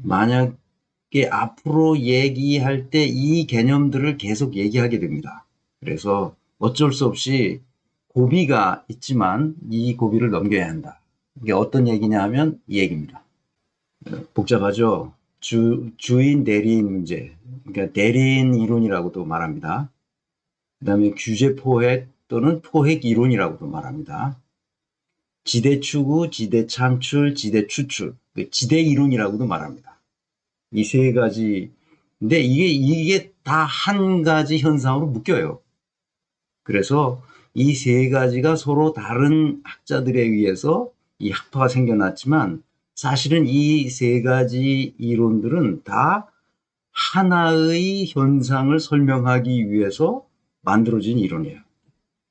만약에 앞으로 얘기할 때 이 개념들을 계속 얘기하게 됩니다. 그래서 어쩔 수 없이 고비가 있지만 이 고비를 넘겨야 한다. 이게 어떤 얘기냐 하면 이 얘기입니다. 복잡하죠? 주인 대리인 문제. 그러니까 대리인 이론이라고도 말합니다. 그 다음에 규제 포획 또는 포획 이론이라고도 말합니다. 지대 추구, 지대 창출, 지대 추출, 지대 이론이라고도 말합니다. 이 세 가지. 근데 이게 다 한 가지 현상으로 묶여요. 그래서 이 세 가지가 서로 다른 학자들에 의해서 이 학파가 생겨났지만 사실은 이 세 가지 이론들은 다 하나의 현상을 설명하기 위해서 만들어진 이론이에요.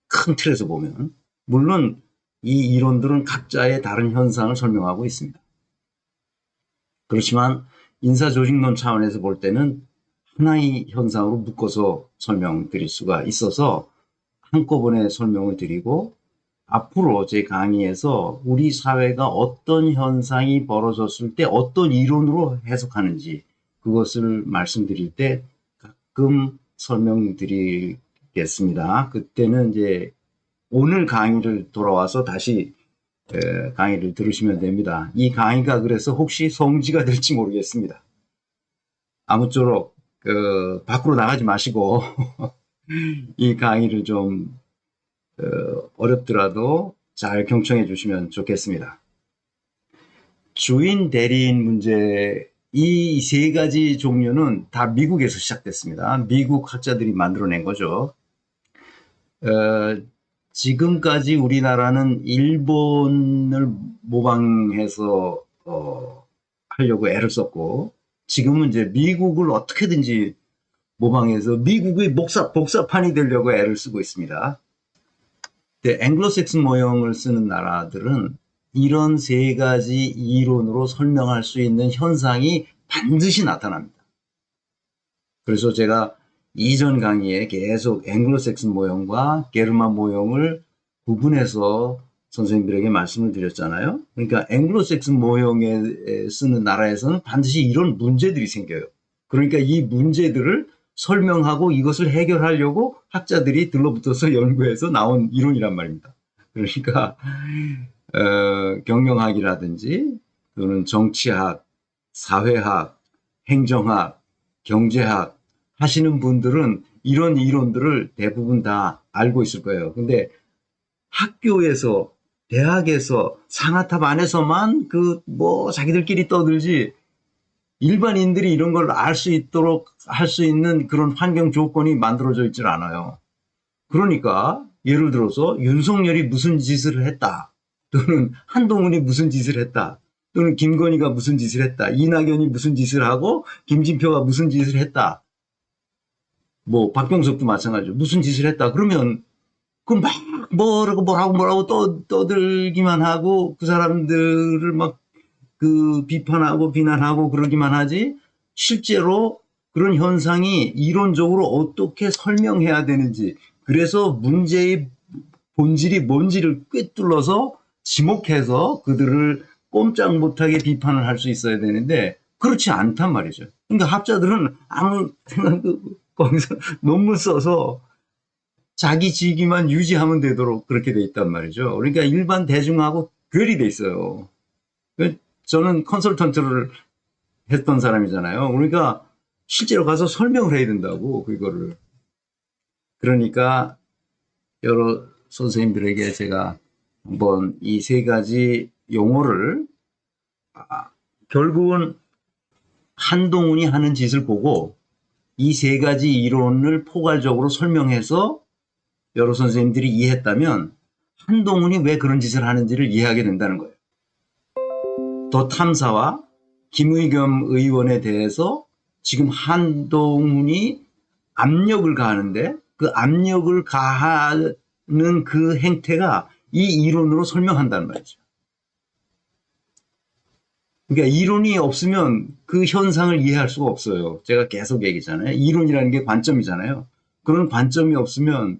큰 틀에서 보면. 물론 이 이론들은 각자의 다른 현상을 설명하고 있습니다. 그렇지만 인사조직론 차원에서 볼 때는 하나의 현상으로 묶어서 설명드릴 수가 있어서 한꺼번에 설명을 드리고, 앞으로 제 강의에서 우리 사회가 어떤 현상이 벌어졌을 때 어떤 이론으로 해석하는지 그것을 말씀드릴 때 가끔 설명드리겠습니다. 그때는 이제 오늘 강의를 돌아와서 다시 강의를 들으시면 됩니다. 이 강의가 그래서 혹시 성지가 될지 모르겠습니다. 아무쪼록 밖으로 나가지 마시고 이 강의를 좀 어렵더라도 잘 경청해 주시면 좋겠습니다. 주인 대리인 문제, 이 세 가지 종류는 다 미국에서 시작됐습니다. 미국 학자들이 만들어낸 거죠. 지금까지 우리나라는 일본을 모방해서 하려고 애를 썼고, 지금은 이제 미국을 어떻게든지 모방해서 미국의 복사판이 되려고 애를 쓰고 있습니다. 앵글로색슨 모형을 쓰는 나라들은 이런 세 가지 이론으로 설명할 수 있는 현상이 반드시 나타납니다. 그래서 제가 이전 강의에 계속 앵글로색슨 모형과 게르만 모형을 구분해서 선생님들에게 말씀을 드렸잖아요. 그러니까 앵글로색슨 모형에 쓰는 나라에서는 반드시 이런 문제들이 생겨요. 그러니까 이 문제들을 설명하고 이것을 해결하려고 학자들이 들러붙어서 연구해서 나온 이론이란 말입니다. 그러니까 경영학이라든지 또는 정치학, 사회학, 행정학, 경제학 하시는 분들은 이런 이론들을 대부분 다 알고 있을 거예요. 근데 학교에서, 대학에서, 상아탑 안에서만 자기들끼리 떠들지 일반인들이 이런 걸 알 수 있도록 할 수 있는 그런 환경 조건이 만들어져 있질 않아요. 그러니까 예를 들어서 윤석열이 무슨 짓을 했다, 또는 한동훈이 무슨 짓을 했다, 또는 김건희가 무슨 짓을 했다, 이낙연이 무슨 짓을 하고 김진표가 무슨 짓을 했다, 박병석도 마찬가지죠. 무슨 짓을 했다 그러면 막 뭐라고 떠들기만 하고 그 사람들을 막 비판하고 비난하고 그러기만 하지, 실제로 그런 현상이 이론적으로 어떻게 설명해야 되는지, 그래서 문제의 본질이 뭔지를 꿰뚫어서 지목해서 그들을 꼼짝 못하게 비판을 할 수 있어야 되는데 그렇지 않단 말이죠. 그러니까 학자들은 아무 생각도 거기서 논문 써서 자기 직위만 유지하면 되도록 그렇게 돼 있단 말이죠. 그러니까 일반 대중하고 괴리돼 있어요. 저는 컨설턴트를 했던 사람이잖아요. 그러니까 실제로 가서 설명을 해야 된다고, 그거를. 그러니까 여러 선생님들에게 제가 한번 이 세 가지 용어를 결국은 한동훈이 하는 짓을 보고 이 세 가지 이론을 포괄적으로 설명해서 여러 선생님들이 이해했다면 한동훈이 왜 그런 짓을 하는지를 이해하게 된다는 거예요. 더 탐사와 김의겸 의원에 대해서 지금 한동훈이 압력을 가하는데 그 압력을 가하는 그 행태가 이 이론으로 설명한다는 말이죠. 그러니까 이론이 없으면 그 현상을 이해할 수가 없어요. 제가 계속 얘기잖아요. 이론이라는 게 관점이잖아요. 그런 관점이 없으면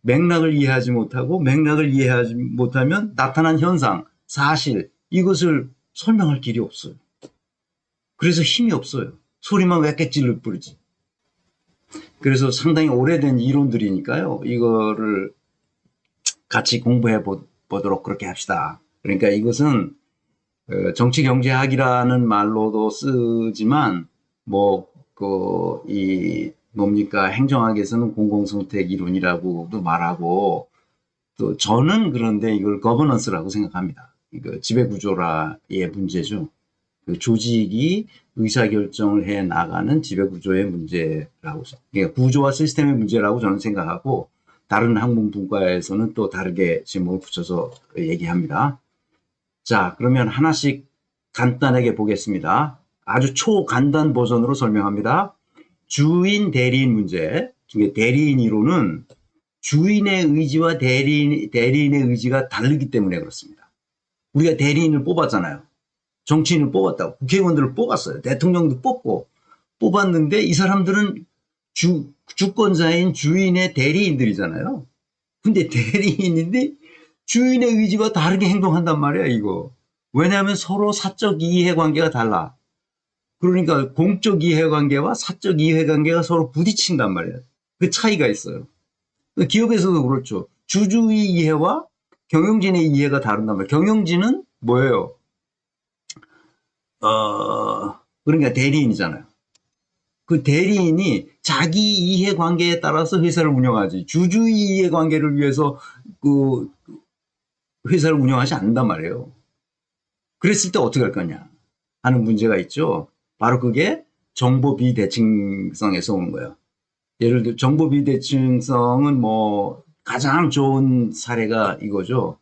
맥락을 이해하지 못하고, 맥락을 이해하지 못하면 나타난 현상, 사실, 이것을 설명할 길이 없어요. 그래서 힘이 없어요. 소리만 왜깨찔러 뿌리지. 그래서 상당히 오래된 이론들이니까요. 이거를 같이 공부해 보도록 그렇게 합시다. 그러니까 이것은 정치경제학이라는 말로도 쓰지만 뭡니까 행정학에서는 공공선택 이론이라고도 말하고 또 저는 그런데 이걸 거버넌스라고 생각합니다. 이거 지배구조라의 문제죠. 그 조직이 의사결정을 해 나가는 지배구조의 문제라고, 그러니까 구조와 시스템의 문제라고 저는 생각하고 다른 학문 분과에서는 또 다르게 제목을 붙여서 얘기합니다. 자, 그러면 하나씩 간단하게 보겠습니다. 아주 초간단 버전으로 설명합니다. 주인 대리인 문제. 대리인 이론은 주인의 의지와 대리인의 의지가 다르기 때문에 그렇습니다. 우리가 대리인을 뽑았잖아요. 정치인을 뽑았다고. 국회의원들을 뽑았어요. 대통령도 뽑고 뽑았는데 이 사람들은 주권자인 주인의 대리인들이잖아요. 근데 대리인인데 주인의 의지와 다르게 행동한단 말이야, 이거. 왜냐하면 서로 사적 이해관계가 달라. 그러니까 공적 이해관계와 사적 이해관계가 서로 부딪힌단 말이야. 그 차이가 있어요. 기업에서도 그렇죠. 주주의 이해와 경영진의 이해가 다른단 말이에요. 경영진은 뭐예요? 그러니까 대리인이잖아요. 그 대리인이 자기 이해관계에 따라서 회사를 운영하지 주주의 이해관계를 위해서 그 회사를 운영하지 않는단 말이에요. 그랬을 때 어떻게 할 거냐 하는 문제가 있죠. 바로 그게 정보 비대칭성에서 오는 거예요. 예를 들어 정보 비대칭성은 가장 좋은 사례가 이거죠.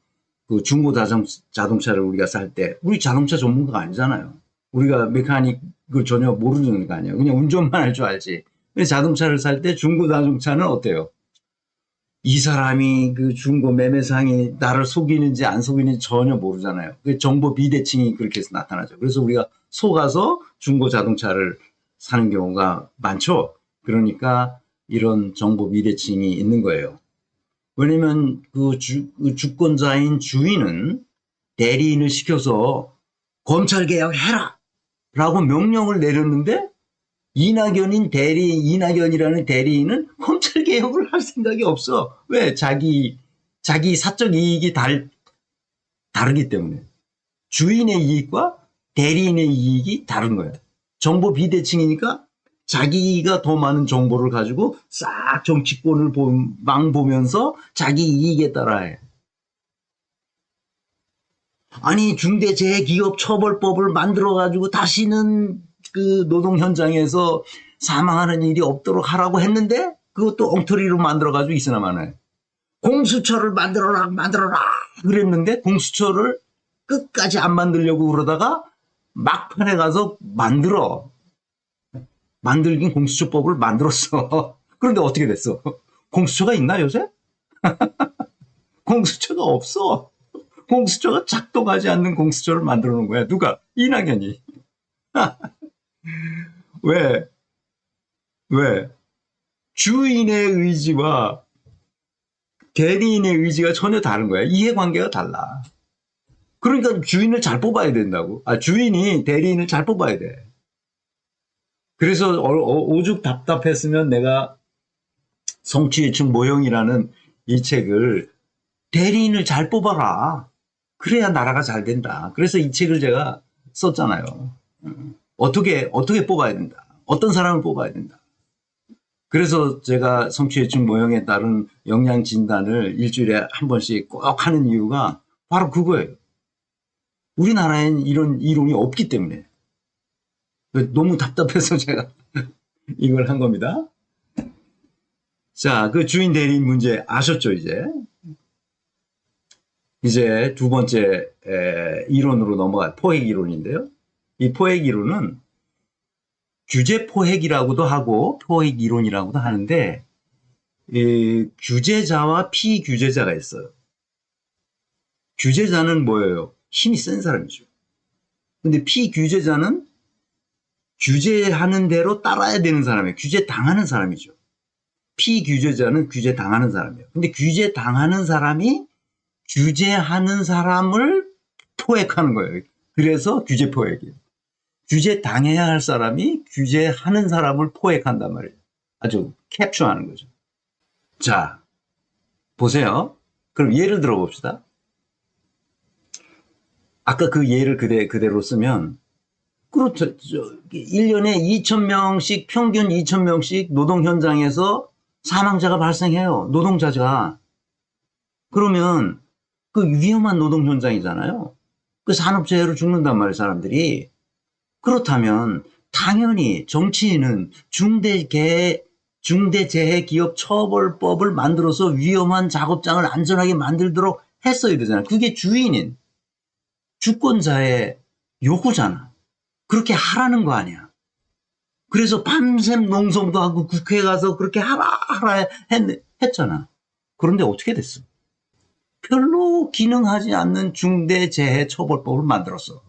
그 중고 자동차를 우리가 살 때 우리 자동차 전문가가 아니잖아요. 우리가 메카닉을 전혀 모르는 거 아니에요. 그냥 운전만 할 줄 알지. 근데 자동차를 살 때 중고 자동차는 어때요? 이 사람이 그 중고 매매상이 나를 속이는지 안 속이는지 전혀 모르잖아요. 그 정보 비대칭이 그렇게 해서 나타나죠. 그래서 우리가 속아서 중고 자동차를 사는 경우가 많죠. 그러니까 이런 정보 비대칭이 있는 거예요. 왜냐면 그 주권자인 주인은 대리인을 시켜서 검찰 개혁을 해라! 라고 명령을 내렸는데 이낙연이라는 대리인은 검찰 개혁을 할 생각이 없어. 왜? 자기 사적 이익이 다르기 때문에. 주인의 이익과 대리인의 이익이 다른 거야. 정보 비대칭이니까 자기가 더 많은 정보를 가지고 싹 정치권을 보면서 자기 이익에 따라 해. 아니 중대재해기업처벌법을 만들어가지고 다시는 그 노동 현장에서 사망하는 일이 없도록 하라고 했는데 그것도 엉터리로 만들어가지고 있으나 마나요. 공수처를 만들어라 그랬는데 공수처를 끝까지 안 만들려고 그러다가 막판에 가서 만들긴 공수처법을 만들었어. 그런데 어떻게 됐어? 공수처가 있나 요새? 공수처가 없어. 공수처가 작동하지 않는 공수처를 만들어 놓은 거야. 누가? 이낙연이. 왜? 주인의 의지와 대리인의 의지가 전혀 다른 거야. 이해관계가 달라. 그러니까 주인을 잘 뽑아야 된다고. 주인이 대리인을 잘 뽑아야 돼. 그래서 오죽 답답했으면 내가 성취예측 모형이라는 이 책을 대리인을 잘 뽑아라. 그래야 나라가 잘 된다. 그래서 이 책을 제가 썼잖아요. 어떻게 뽑아야 된다. 어떤 사람을 뽑아야 된다. 그래서 제가 성취예측 모형에 따른 역량 진단을 일주일에 한 번씩 꼭 하는 이유가 바로 그거예요. 우리나라엔 이런 이론이 없기 때문에. 너무 답답해서 제가 이걸 한 겁니다. 자, 그 주인 대리인 문제 아셨죠, 이제 두 번째 이론으로 넘어갈 포획 이론인데요. 이 포획 이론은 규제 포획이라고도 하고 포획 이론이라고도 하는데 규제자와 피규제자가 있어요. 규제자는 뭐예요? 힘이 센 사람이죠. 근데 피규제자는 규제하는 대로 따라야 되는 사람이에요. 규제 당하는 사람이죠. 피규제자는 규제 당하는 사람이에요. 근데 규제 당하는 사람이 규제하는 사람을 포획하는 거예요. 그래서 규제 포획이에요. 규제 당해야 할 사람이 규제하는 사람을 포획한단 말이에요. 아주 캡처하는 거죠. 자, 보세요. 그럼 예를 들어 봅시다. 아까 그 예를 그대로 쓰면, 그렇죠. 1년에 2,000명씩, 평균 2,000명씩 노동 현장에서 사망자가 발생해요. 노동자가. 그러면 그 위험한 노동 현장이잖아요. 그 산업재해로 죽는단 말이에요, 사람들이. 그렇다면 당연히 정치인은 중대재해기업처벌법을 만들어서 위험한 작업장을 안전하게 만들도록 했어야 되잖아요. 그게 주인인 주권자의 요구잖아. 그렇게 하라는 거 아니야. 그래서 밤샘 농성도 하고 국회에 가서 그렇게 하라 했잖아. 그런데 어떻게 됐어? 별로 기능하지 않는 중대재해처벌법을 만들었어.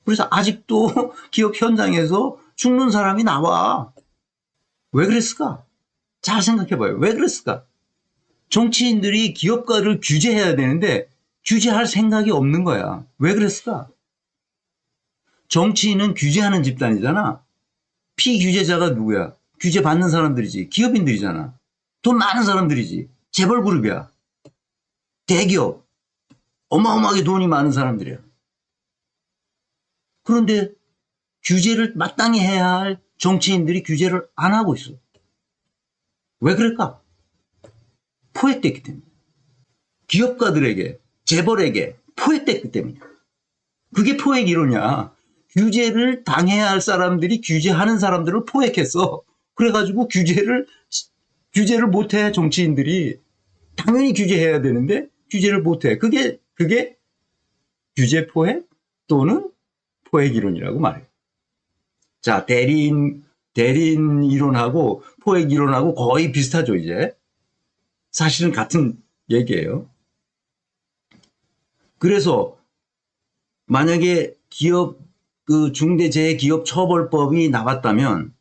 그래서 아직도 기업 현장에서 죽는 사람이 나와. 왜 그랬을까? 잘 생각해봐요. 왜 그랬을까? 정치인들이 기업가를 규제해야 되는데 규제할 생각이 없는 거야. 왜 그랬을까? 정치인은 규제하는 집단이잖아. 피규제자가 누구야? 규제 받는 사람들이지. 기업인들이잖아. 돈 많은 사람들이지. 재벌 그룹이야. 대기업. 어마어마하게 돈이 많은 사람들이야. 그런데 규제를 마땅히 해야 할 정치인들이 규제를 안 하고 있어. 왜 그럴까? 포획됐기 때문에. 기업가들에게, 재벌에게 포획됐기 때문이야. 그게 포획 이론이야. 규제를 당해야 할 사람들이 규제하는 사람들을 포획했어. 그래가지고 규제를 못해, 정치인들이. 당연히 규제해야 되는데 규제를 못해. 그게 규제 포획 또는 포획 이론이라고 말해요. 자, 대리인 이론하고 포획 이론하고 거의 비슷하죠, 이제. 사실은 같은 얘기예요. 그래서 만약에 그 중대재해기업처벌법이 나왔다면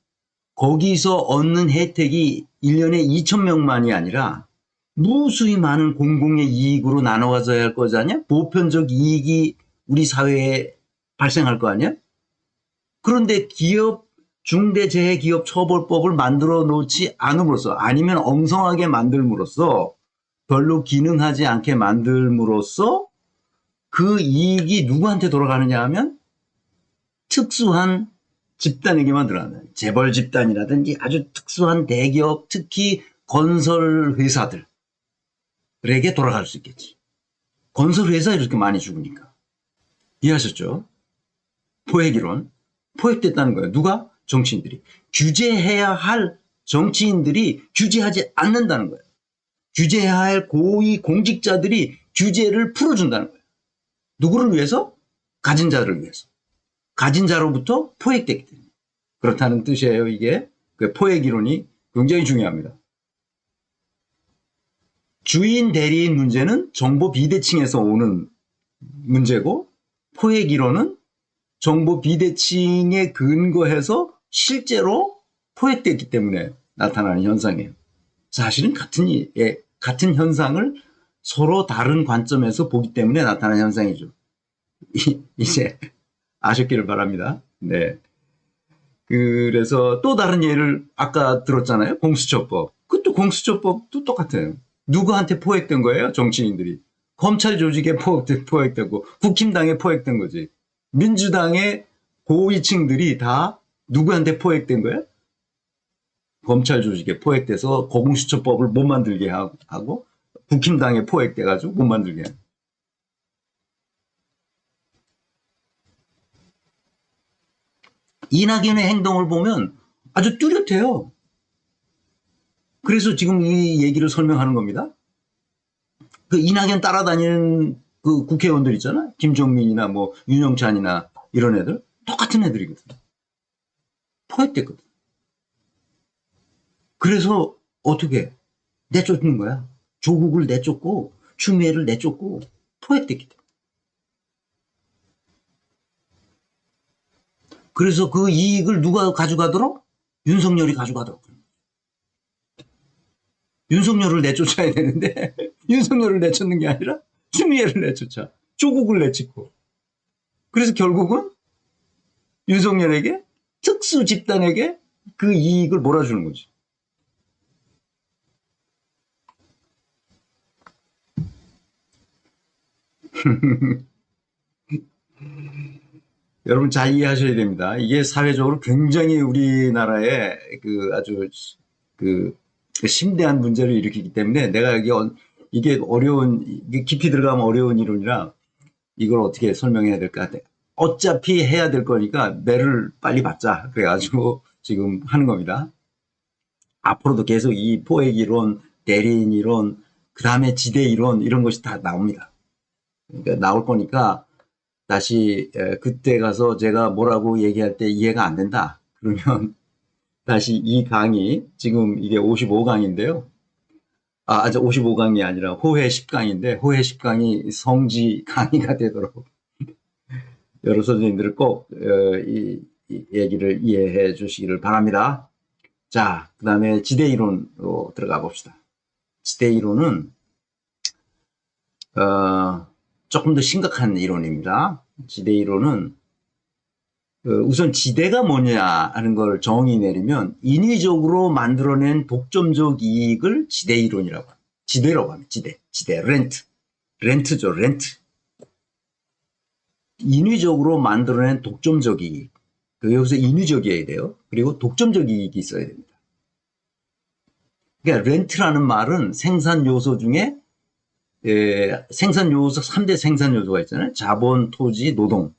거기서 얻는 혜택이 1년에 2,000명만이 아니라 무수히 많은 공공의 이익으로 나눠가져야 할 거지 아니야? 보편적 이익이 우리 사회에 발생할 거 아니야? 그런데 중대재해기업처벌법을 만들어 놓지 않음으로써, 아니면 엉성하게 만들므로써, 별로 기능하지 않게 만들므로써 그 이익이 누구한테 돌아가느냐 하면 특수한 집단에게만 들어가는, 재벌 집단이라든지 아주 특수한 대기업, 특히 건설 회사들에게 돌아갈 수 있겠지. 건설 회사 이렇게 많이 죽으니까. 이해하셨죠? 포획이론. 포획됐다는 거예요. 누가? 정치인들이. 규제해야 할 정치인들이 규제하지 않는다는 거예요. 규제해야 할 고위 공직자들이 규제를 풀어준다는 거예요. 누구를 위해서? 가진 자를 위해서. 가진 자로부터 포획됐기 때문에. 그렇다는 뜻이에요, 이게. 그 포획 이론이 굉장히 중요합니다. 주인 대리인 문제는 정보 비대칭에서 오는 문제고, 포획 이론은 정보 비대칭에 근거해서 실제로 포획됐기 때문에 나타나는 현상이에요. 사실은 같은 현상을 서로 다른 관점에서 보기 때문에 나타나는 현상이죠. 이제 아셨기를 바랍니다. 네. 그래서 또 다른 예를 아까 들었잖아요. 공수처법. 그것도 공수처법도 똑같아요. 누구한테 포획된 거예요? 정치인들이. 검찰 조직에 포획되고 국힘당에 포획된 거지. 민주당의 고위층들이 다 누구한테 포획된 거예요? 검찰 조직에 포획돼서 공수처법을 못 만들게 하고 국힘당에 포획돼가지고 못 만들게 하고. 이낙연의 행동을 보면 아주 뚜렷해요. 그래서 지금 이 얘기를 설명하는 겁니다. 그 이낙연 따라다니는 그 국회의원들 있잖아. 김종민이나 뭐 윤영찬이나 이런 애들 똑같은 애들이거든. 포획됐거든. 그래서 어떻게 내쫓는 거야. 조국을 내쫓고 추미애를 내쫓고 포획됐기 때문에. 그래서 그 이익을 누가 가져가도록? 윤석열이 가져가도록. 윤석열을 내쫓아야 되는데 윤석열을 내쫓는 게 아니라 추미애를 내쫓아. 조국을 내쫓고. 그래서 결국은 윤석열에게 특수 집단에게 그 이익을 몰아주는 거죠. 여러분 잘 이해하셔야 됩니다. 이게 사회적으로 굉장히 우리나라에 그 아주 그 심대한 문제를 일으키기 때문에 내가 이게 어려운, 이게 깊이 들어가면 어려운 이론이라 이걸 어떻게 설명해야 될까 같아. 어차피 해야 될 거니까 매를 빨리 받자. 그래가지고 지금 하는 겁니다. 앞으로도 계속 이 포획 이론, 대리인 이론, 그 다음에 지대 이론 이런 것이 다 나옵니다. 그러니까 나올 거니까 다시 그때 가서 제가 뭐라고 얘기할 때 이해가 안 된다. 그러면 다시 이 강의, 지금 이게 55강인데요. 아직 55강이 아니라 호회 10강인데 호회 10강이 성지 강의가 되도록 여러 선생님들을 꼭 이 얘기를 이해해 주시기를 바랍니다. 자, 그 다음에 지대 이론으로 들어가 봅시다. 지대 이론은 조금 더 심각한 이론입니다. 지대 이론은 우선 지대가 뭐냐 하는 걸 정의 내리면 인위적으로 만들어낸 독점적 이익을 지대 이론이라고 합니다. 지대라고 합니다. 지대, 렌트죠, 렌트. 인위적으로 만들어낸 독점적 이익. 여기서 인위적이어야 돼요. 그리고 독점적 이익이 있어야 됩니다. 그러니까 렌트라는 말은 생산 요소 중에 생산 요소 3대 생산 요소가 있잖아요. 자본, 토지, 노동.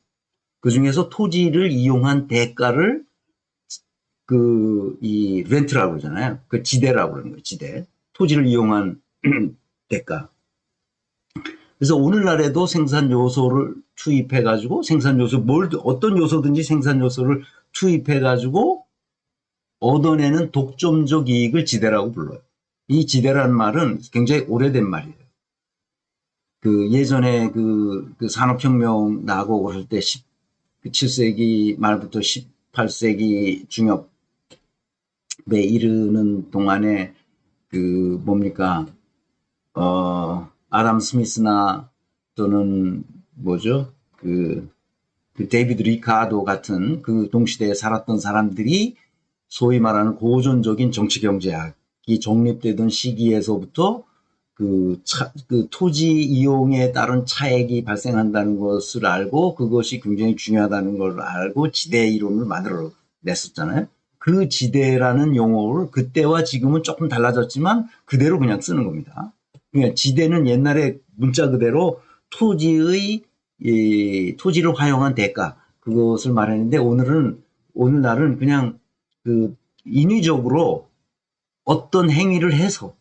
그 중에서 토지를 이용한 대가를 이 렌트라고 그러잖아요. 그 지대라고 그러는 거예요. 지대. 토지를 이용한 대가. 그래서 오늘날에도 생산 요소를 투입해 가지고 생산 요소 어떤 요소든지 생산 요소를 투입해 가지고 얻어내는 독점적 이익을 지대라고 불러요. 이 지대라는 말은 굉장히 오래된 말이에요. 예전에 그 산업혁명 나고 그럴 때 17세기 말부터 18세기 중엽에 이르는 동안에 뭡니까 아담 스미스나 또는 뭐죠 그 데이비드 리카도 같은 그 동시대에 살았던 사람들이 소위 말하는 고전적인 정치경제학이 정립되던 시기에서부터 그 토지 이용에 따른 차액이 발생한다는 것을 알고 그것이 굉장히 중요하다는 걸 알고 지대 이론을 만들어 냈었잖아요. 그 지대라는 용어를 그때와 지금은 조금 달라졌지만 그대로 그냥 쓰는 겁니다. 그러니까 지대는 옛날에 문자 그대로 토지를 활용한 대가 그것을 말했는데 오늘날은 그냥 인위적으로 어떤 행위를 해서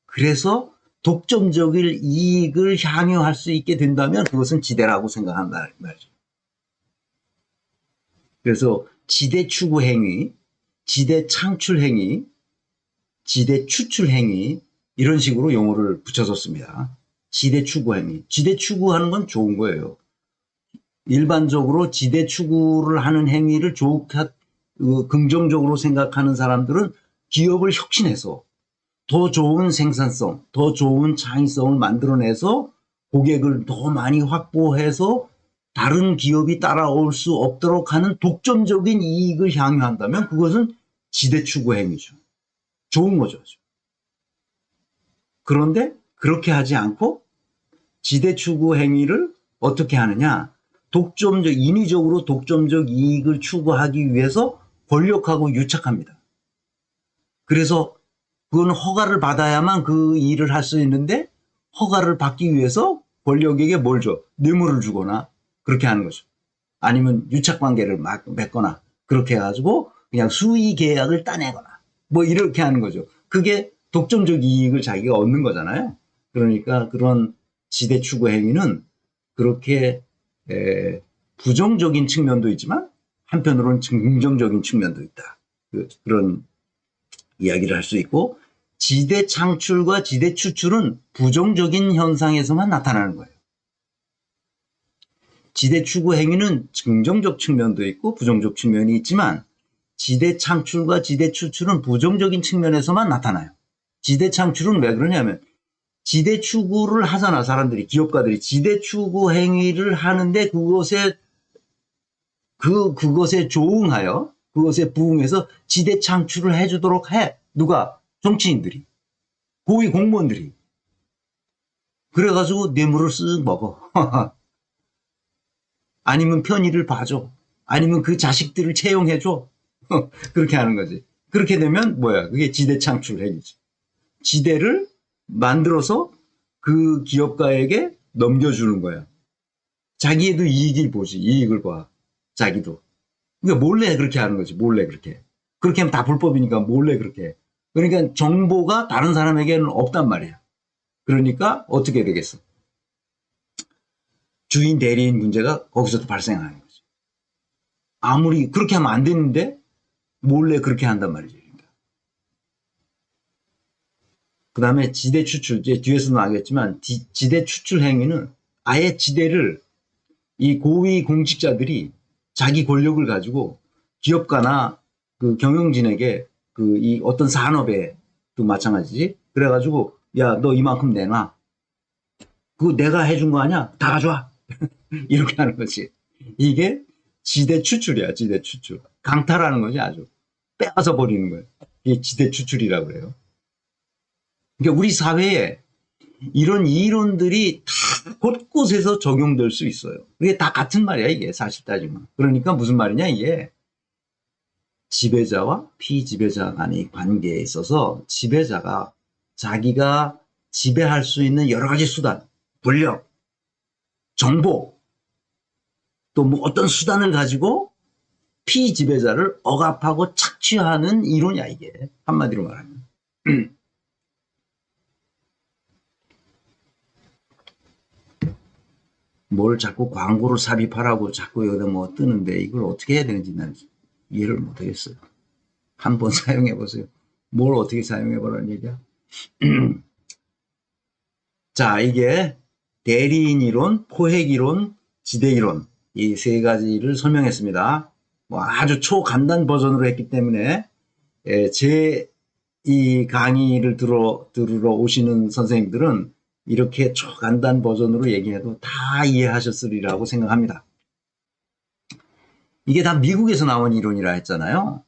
그래서 독점적인 이익을 향유할 수 있게 된다면 그것은 지대라고 생각한다는 말이죠. 그래서 지대 추구 행위, 지대 창출 행위, 지대 추출 행위 이런 식으로 용어를 붙여줬습니다. 지대 추구 행위. 지대 추구하는 건 좋은 거예요. 일반적으로 지대 추구를 하는 행위를 긍정적으로 생각하는 사람들은 기업을 혁신해서 더 좋은 생산성, 더 좋은 창의성을 만들어내서 고객을 더 많이 확보해서 다른 기업이 따라올 수 없도록 하는 독점적인 이익을 향유한다면 그것은 지대 추구 행위죠. 좋은 거죠. 그런데 그렇게 하지 않고 지대 추구 행위를 어떻게 하느냐? 인위적으로 독점적 이익을 추구하기 위해서 권력하고 유착합니다. 그래서 그건 허가를 받아야만 그 일을 할 수 있는데 허가를 받기 위해서 권력에게 뭘 줘? 뇌물을 주거나 그렇게 하는 거죠. 아니면 유착관계를 맺거나 그렇게 해가지고 그냥 수의 계약을 따내거나 뭐 이렇게 하는 거죠. 그게 독점적 이익을 자기가 얻는 거잖아요. 그러니까 그런 지대 추구 행위는 그렇게 부정적인 측면도 있지만 한편으로는 긍정적인 측면도 있다. 그런 이야기를 할 수 있고 지대 창출과 지대 추출은 부정적인 현상에서만 나타나는 거예요. 지대 추구 행위는 긍정적 측면도 있고 부정적 측면이 있지만 지대 창출과 지대 추출은 부정적인 측면에서만 나타나요. 지대 창출은 왜 그러냐면 지대 추구를 하잖아. 사람들이 기업가들이 지대 추구 행위를 하는데 그것에 그것에 조응하여, 그것에 부응해서 지대 창출을 해주도록 해. 누가? 정치인들이. 고위 공무원들이. 그래가지고 뇌물을 쓱 먹어. 아니면 편의를 봐줘. 아니면 그 자식들을 채용해줘. 그렇게 하는 거지. 그렇게 되면 뭐야? 그게 지대 창출 행위지. 지대를 만들어서 그 기업가에게 넘겨주는 거야. 자기에도 이익을 보지. 이익을 봐. 자기도. 그러니까 몰래 그렇게 하는 거지. 몰래 그렇게. 그렇게 하면 다 불법이니까 몰래 그렇게 해. 그러니까 정보가 다른 사람에게는 없단 말이야. 그러니까 어떻게 되겠어? 주인 대리인 문제가 거기서도 발생하는 거지. 아무리 그렇게 하면 안 되는데 몰래 그렇게 한단 말이죠. 그러니까. 그 다음에 지대 추출, 이제 뒤에서 나오겠지만 지대 추출 행위는 아예 지대를 이 고위 공직자들이 자기 권력을 가지고 기업가나 그 경영진에게 그 이 어떤 산업에도 마찬가지지. 그래가지고 야, 너 이만큼 내놔. 그거 내가 해준 거 아니야? 다 가져와. 이렇게 하는 거지. 이게 지대 추출이야, 지대 추출. 강탈하는 거지, 아주. 빼앗아 버리는 거예요. 이게 지대 추출이라고 그래요. 그러니까 우리 사회에 이런 이론들이 다 곳곳에서 적용될 수 있어요. 이게 다 같은 말이야, 이게 사실 따지면. 그러니까 무슨 말이냐, 이게. 지배자와 피지배자 간의 관계에 있어서 지배자가 자기가 지배할 수 있는 여러 가지 수단, 권력, 정보, 또 뭐 어떤 수단을 가지고 피지배자를 억압하고 착취하는 이론이야, 이게. 한마디로 말하면. 뭘 자꾸 광고를 삽입하라고 자꾸 여기다 뭐 뜨는데 이걸 어떻게 해야 되는지 난 이해를 못 하겠어요. 한번 사용해 보세요. 뭘 어떻게 사용해 보라는 얘기야? 자, 이게 대리인 이론, 포획 이론, 지대 이론 이 세 가지를 설명했습니다. 뭐 아주 초간단 버전으로 했기 때문에 제 이 강의를 들으러 오시는 선생님들은 이렇게 초간단 버전으로 얘기해도 다 이해하셨으리라고 생각합니다. 이게 다 미국에서 나온 이론이라 했잖아요.